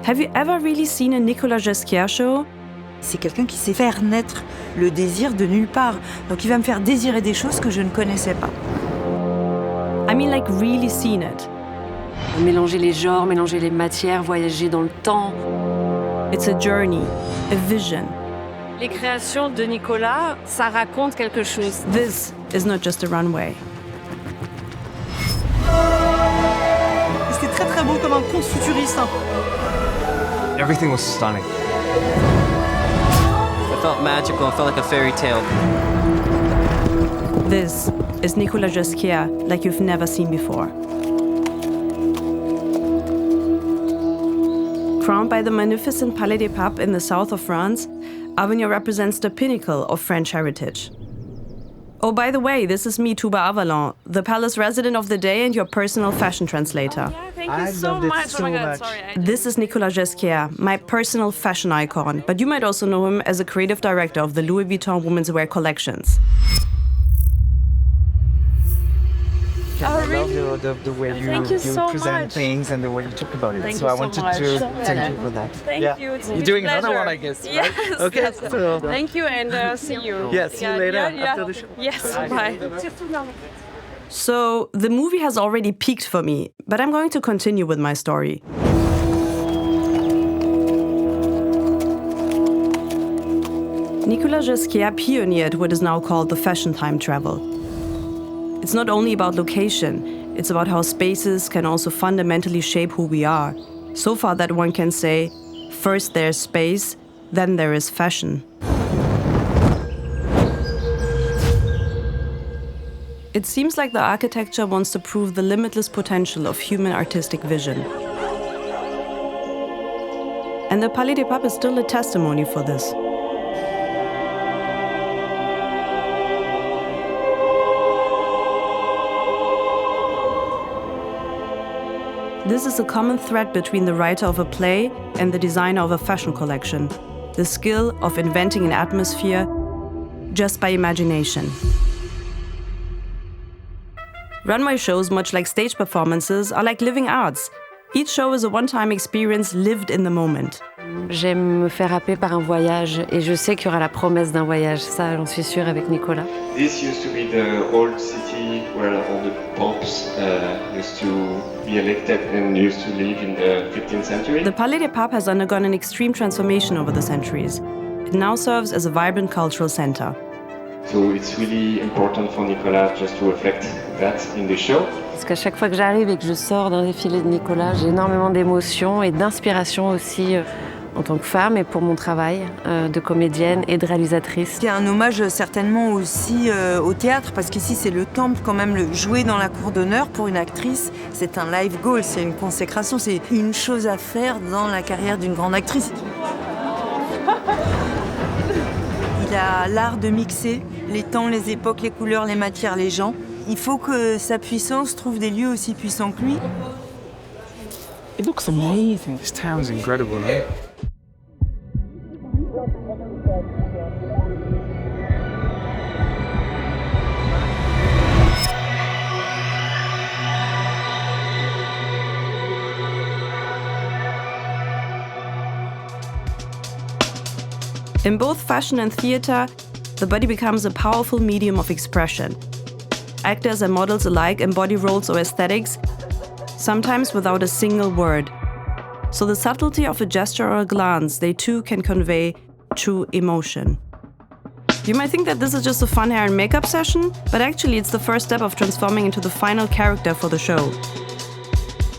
Have you ever really seen a Nicolas Ghesquière show? C'est quelqu'un qui sait faire naître le désir de nulle part. Donc il va me faire désirer des choses que je ne connaissais pas. I mean, like really seen it. Mélanger les genres, mélanger les matières, voyager dans le temps. It's a journey, a vision. Les créations de Nicolas, ça raconte quelque chose. This is not just a runway. C'était très très beau comme un conte futuriste. Everything was stunning. It felt magical, it felt like a fairy tale. This is Nicolas Ghesquière like you've never seen before. Crowned by the magnificent Palais des Papes in the south of France, Avignon represents the pinnacle of French heritage. Oh, by the way, this is me, Tuba Avalon, the palace resident of the day and your personal fashion translator. Yeah, thank you so much. Oh my God, sorry. This is Nicolas Ghesquière, my personal fashion icon, but you might also know him as a creative director of the Louis Vuitton women's wear collections. I love the way you so present much. things and the way you talk about it. Thank so you I so wanted much. to thank you for that. Thank you. It's You're a doing pleasure. another one, I guess, Yes. right? Okay, Yes. so Thank you and see you. yeah, see you later after the show. Yes, bye. So, the movie has already peaked for me, but I'm going to continue with my story. Nicolas Ghesquière pioneered what is now called the fashion time travel. It's not only about location, it's about how spaces can also fundamentally shape who we are. So far that one can say, first there's space, then there is fashion. It seems like the architecture wants to prove the limitless potential of human artistic vision. And the Palais des Papes is still a testimony for this. This is a common thread between the writer of a play and the designer of a fashion collection, the skill of inventing an atmosphere just by imagination. Runway shows, much like stage performances, are like living arts. Each show is a one-time experience lived in the moment. J'aime me faire happer par un voyage et je sais qu'il y aura la promesse d'un voyage, ça j'en suis sûre avec Nicolas. This used to be the old city where all the popes used to be elected and used to live in the 15th century. The Palais des Papes has undergone an extreme transformation over the centuries. It now serves as a vibrant cultural center. So it's really important for Nicolas just to reflect that in the show. Parce qu'à chaque fois que j'arrive et que je sors d'un défilé de Nicolas, j'ai énormément d'émotions et d'inspiration aussi en tant que femme et pour mon travail de comédienne et de réalisatrice. C'est un hommage certainement aussi au théâtre, parce qu'ici c'est le temple quand même, le jouer dans la cour d'honneur pour une actrice, c'est un life goal, c'est une consécration, c'est une chose à faire dans la carrière d'une grande actrice. Il a l'art de mixer les temps, les époques, les couleurs, les matières, les gens. Il faut que sa puissance trouve des lieux aussi puissants que lui. It looks amazing. This town's incredible, right? In both fashion and theater, the body becomes a powerful medium of expression. Actors and models alike embody roles or aesthetics, sometimes without a single word. So the subtlety of a gesture or a glance, they too can convey true emotion. You might think that this is just a fun hair and makeup session, but actually it's the first step of transforming into the final character for the show.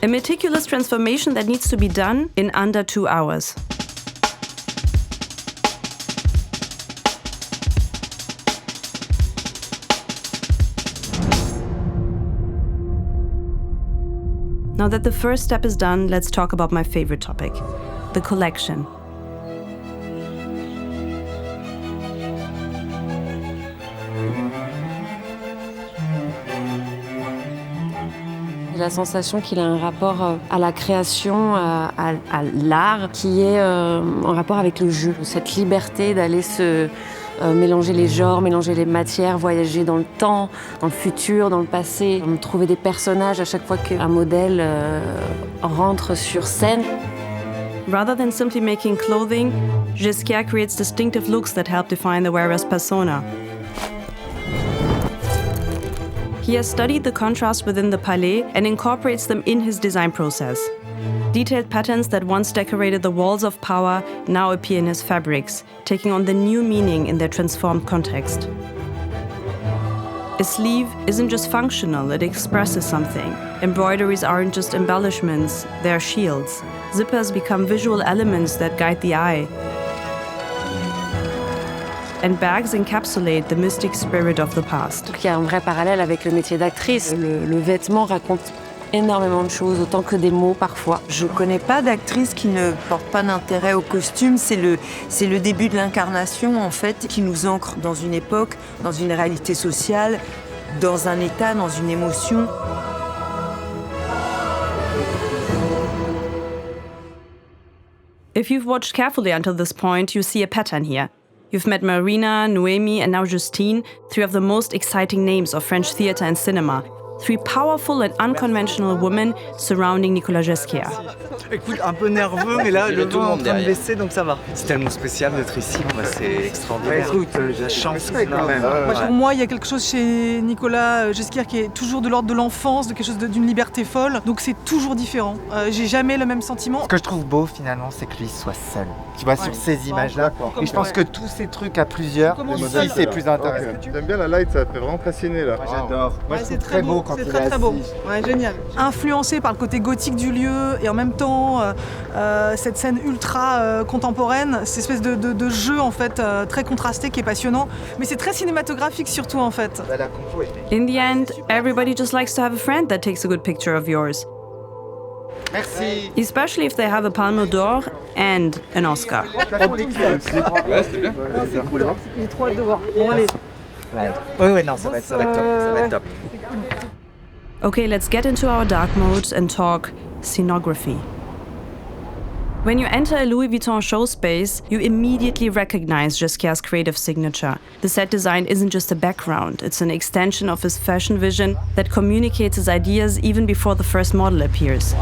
A meticulous transformation that needs to be done in under 2 hours. Now that the first step is done, let's talk about my favorite topic, the collection. J'ai la sensation qu'il a un rapport à la création, à l'art, qui est en rapport avec le jeu. Cette liberté d'aller se mélanger les genres, mélanger les matières, voyager dans le temps, dans le futur, dans le passé, trouver des personnages à chaque fois qu'un modèle rentre sur scène. Rather than simply making clothing, Ghesquière creates distinctive looks that help define the wearer's persona. He has studied the contrast within the palais and incorporates them in his design process. Detailed patterns that once decorated the walls of power now appear in his fabrics, taking on the new meaning in their transformed context. A sleeve isn't just functional, it expresses something. Embroideries aren't just embellishments, they're shields. Zippers become visual elements that guide the eye. And bags encapsulate the mystic spirit of the past. Il y a un vrai parallèle avec le métier d'actrice. Le vêtement raconte énormément de choses, autant que des mots parfois. Je connais pas d'actrice qui ne porte pas d'intérêt au costume. C'est le début de l'incarnation, en fait, qui nous ancre dans une époque, dans une réalité sociale, dans un état, dans une émotion. If you've watched carefully until this point, you see a pattern here. You've met Marina, Noémie, and now Justine, three of the most exciting names of French theatre and cinema. Three powerful and unconventional women surrounding Nicolas Ghesquière. Écoute, un peu nerveux, mais là, le vent est en train de baisser, donc ça va. C'est tellement spécial d'être ici, c'est extraordinaire. Écoute, j'ai la chance quand même. Pour moi, il y a quelque chose chez Nicolas Ghesquière qui est toujours de l'ordre de l'enfance, de quelque chose d'une liberté folle. Donc c'est toujours différent. J'ai jamais le même sentiment. Ce que je trouve beau finalement, c'est que lui soit seul. Tu vois, sur ces images-là. Et je pense que tous ces trucs à plusieurs, ici, c'est plus intéressant. J'aime bien la light, ça fait vraiment fasciner là. J'adore. Moi, c'est très beau. C'est très très beau. Ouais, génial. Influencé par le côté gothique du lieu et en même temps cette scène ultra contemporaine, cette espèce de jeu en fait très contrasté qui est passionnant. Mais c'est très cinématographique surtout en fait. In the end, everybody just likes to have a friend that takes a good picture of yours. Merci. Especially if they have a Palme d'Or and an Oscar. Ouais, c'était bien. C'est cool. J'ai trop hâte de voir. Bon, allez. Ouais, non, ça va être top. Okay, let's get into our dark mode and talk scenography. When you enter a Louis Vuitton show space, you immediately recognize Ghesquière's creative signature. The set design isn't just a background, it's an extension of his fashion vision that communicates his ideas even before the first model appears.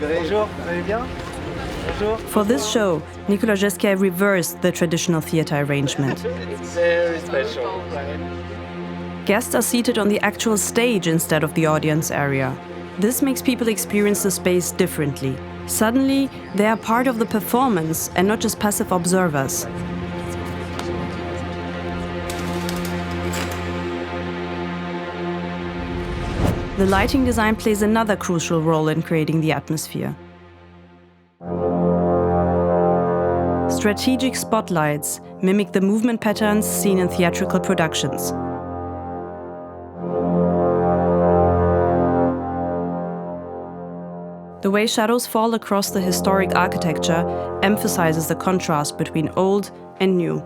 Bonjour, vous allez bien? Bonjour. For this show, Nicolas Ghesquière reversed the traditional theatre arrangement. It's very special. Guests are seated on the actual stage instead of the audience area. This makes people experience the space differently. Suddenly, they are part of the performance and not just passive observers. The lighting design plays another crucial role in creating the atmosphere. Strategic spotlights mimic the movement patterns seen in theatrical productions. The way shadows fall across the historic architecture emphasizes the contrast between old and new.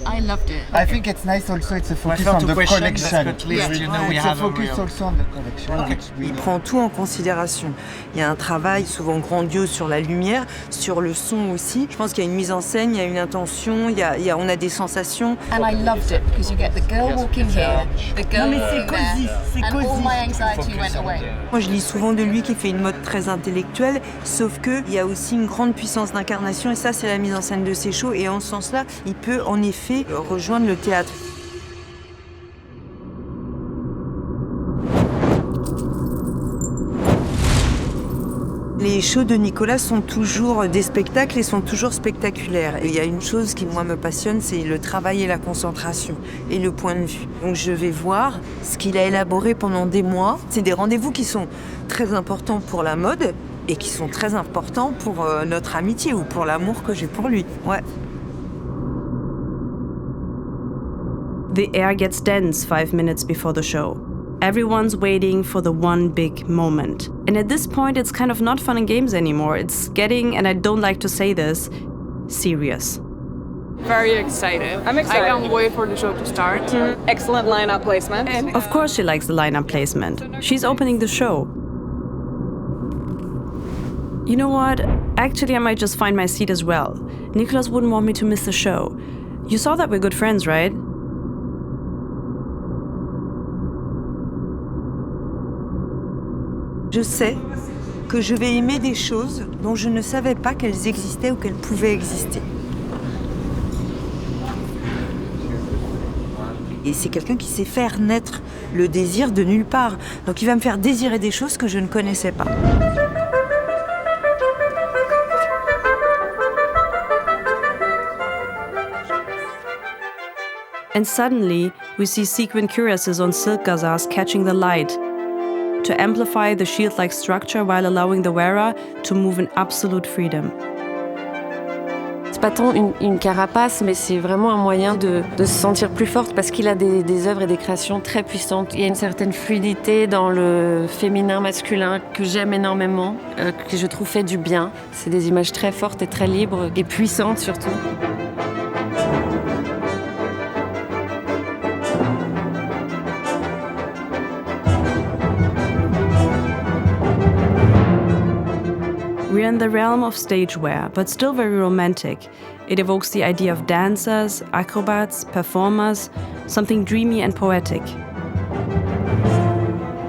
I loved it. I think it's nice also, it's a focus on the collection. At least you know we It's have a a focus real... also on the collection. Il prend tout en considération. Il y a un travail souvent grandiose sur la lumière, sur le son aussi. Je pense qu'il y a une mise en scène, il y a une intention, on a des sensations. And I loved it because you get the girl walking here, the girl walking there, and all my anxiety went away. Moi, je lis souvent de lui qui fait une mode très intellectuelle, sauf qu'il y a aussi une grande puissance d'incarnation, et ça, c'est la mise en scène de ses shows. Et en ce sens-là, il peut en effet rejoindre le théâtre. Les shows de Nicolas sont toujours des spectacles et sont toujours spectaculaires. Et il y a une chose qui, moi, me passionne, c'est le travail et la concentration et le point de vue. Donc je vais voir ce qu'il a élaboré pendant des mois. C'est des rendez-vous qui sont très importants pour la mode et qui sont très importants pour notre amitié ou pour l'amour que j'ai pour lui. Ouais. The air gets dense 5 minutes before the show. Everyone's waiting for the one big moment. And at this point, it's kind of not fun and games anymore. It's getting, and I don't like to say this, serious. Very excited. I'm excited. I can't wait for the show to start. Excellent lineup placement. Of course she likes the lineup placement. She's opening the show. You know what? Actually, I might just find my seat as well. Nicolas wouldn't want me to miss the show. You saw that we're good friends, right? Je sais que je vais aimer des choses dont je ne savais pas qu'elles existaient ou qu'elles pouvaient exister. Et c'est quelqu'un qui sait faire naître le désir de nulle part. Donc il va me faire désirer des choses que je ne connaissais pas. And suddenly, we see sequin cuirasses on silk gazas catching the light to amplify the shield-like structure while allowing the wearer to move in absolute freedom. C'est pas tant une carapace, mais c'est vraiment un moyen de se sentir plus forte parce qu'il a des œuvres et des créations très puissantes. Il y a une certaine fluidité dans le féminin-masculin que j'aime énormément, que je trouve fait du bien. C'est des images très fortes et très libres et puissantes surtout. We're in the realm of stage wear, but still very romantic. It evokes the idea of dancers, acrobats, performers, something dreamy and poetic.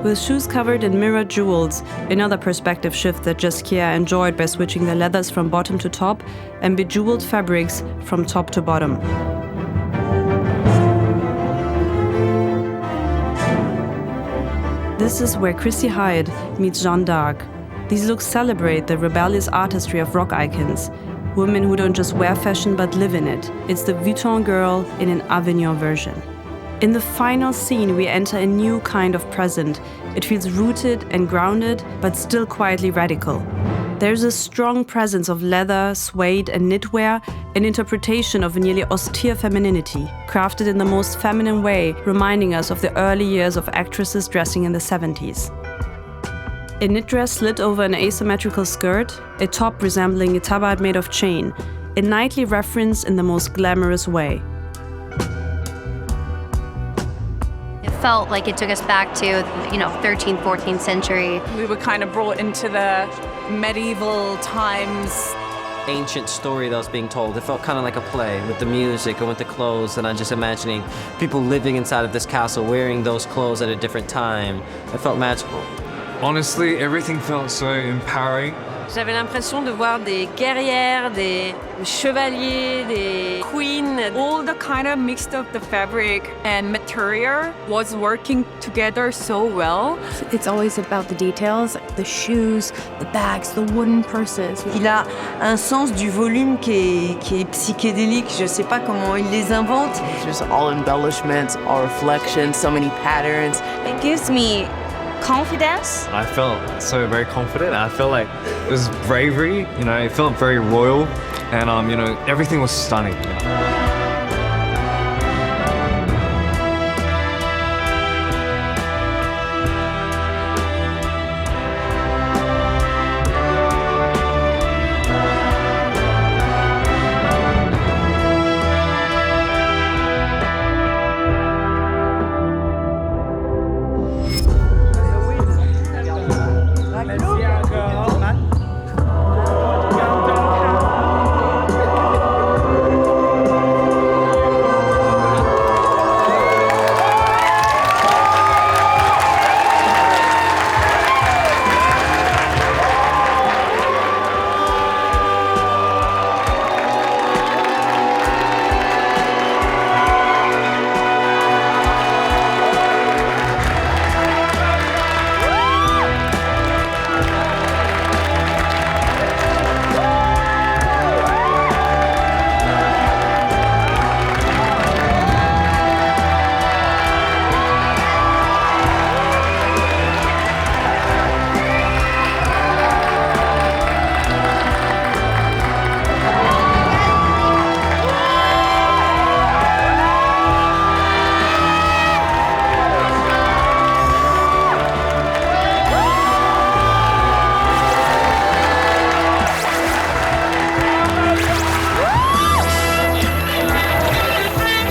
With shoes covered in mirrored jewels, another perspective shift that Ghesquière enjoyed by switching the leathers from bottom to top and bejeweled fabrics from top to bottom. This is where Chrissy Hyatt meets Jeanne d'Arc. These looks celebrate the rebellious artistry of rock icons, women who don't just wear fashion but live in it. It's the Vuitton girl in an Avignon version. In the final scene, we enter a new kind of present. It feels rooted and grounded, but still quietly radical. There's a strong presence of leather, suede, and knitwear, an interpretation of a nearly austere femininity, crafted in the most feminine way, reminding us of the early years of actresses dressing in the 70s. A knit dress slid over an asymmetrical skirt, a top resembling a tabard made of chain, a knightly reference in the most glamorous way. It felt like it took us back to, 13th, 14th century. We were kind of brought into the medieval times. Ancient story that was being told. It felt kind of like a play with the music and with the clothes, and I'm just imagining people living inside of this castle wearing those clothes at a different time. It felt magical. Honestly, everything felt so empowering. J'avais l'impression de voir des guerrières, des chevaliers, des queens. All the kind of mixed up the fabric and material was working together so well. It's always about the details, the shoes, the bags, the wooden purses. Il a un sens du volume qui est psychédélique. Je sais pas comment il les invente. It's just all embellishments, all reflections, so many patterns. It gives me confidence. I felt so very confident. I felt like it was bravery, it felt very royal, and everything was stunning.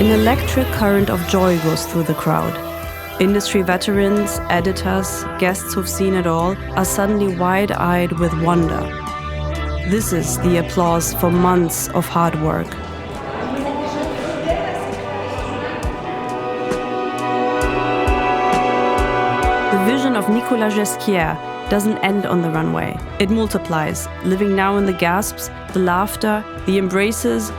An electric current of joy goes through the crowd. Industry veterans, editors, guests who've seen it all are suddenly wide-eyed with wonder. This is the applause for months of hard work. The vision of Nicolas Ghesquière doesn't end on the runway. It multiplies, living now in the gasps, the laughter, the embraces,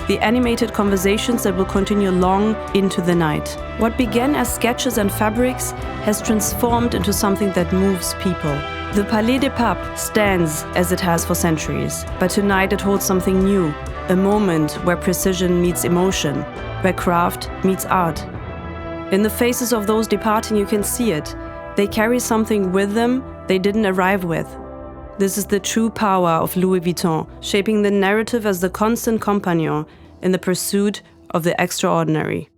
the animated conversations that will continue long into the night. What began as sketches and fabrics has transformed into something that moves people. The Palais des Papes stands as it has for centuries, but tonight it holds something new, a moment where precision meets emotion, where craft meets art. In the faces of those departing, you can see it. They carry something with them they didn't arrive with. This is the true power of Louis Vuitton, shaping the narrative as the constant companion in the pursuit of the extraordinary.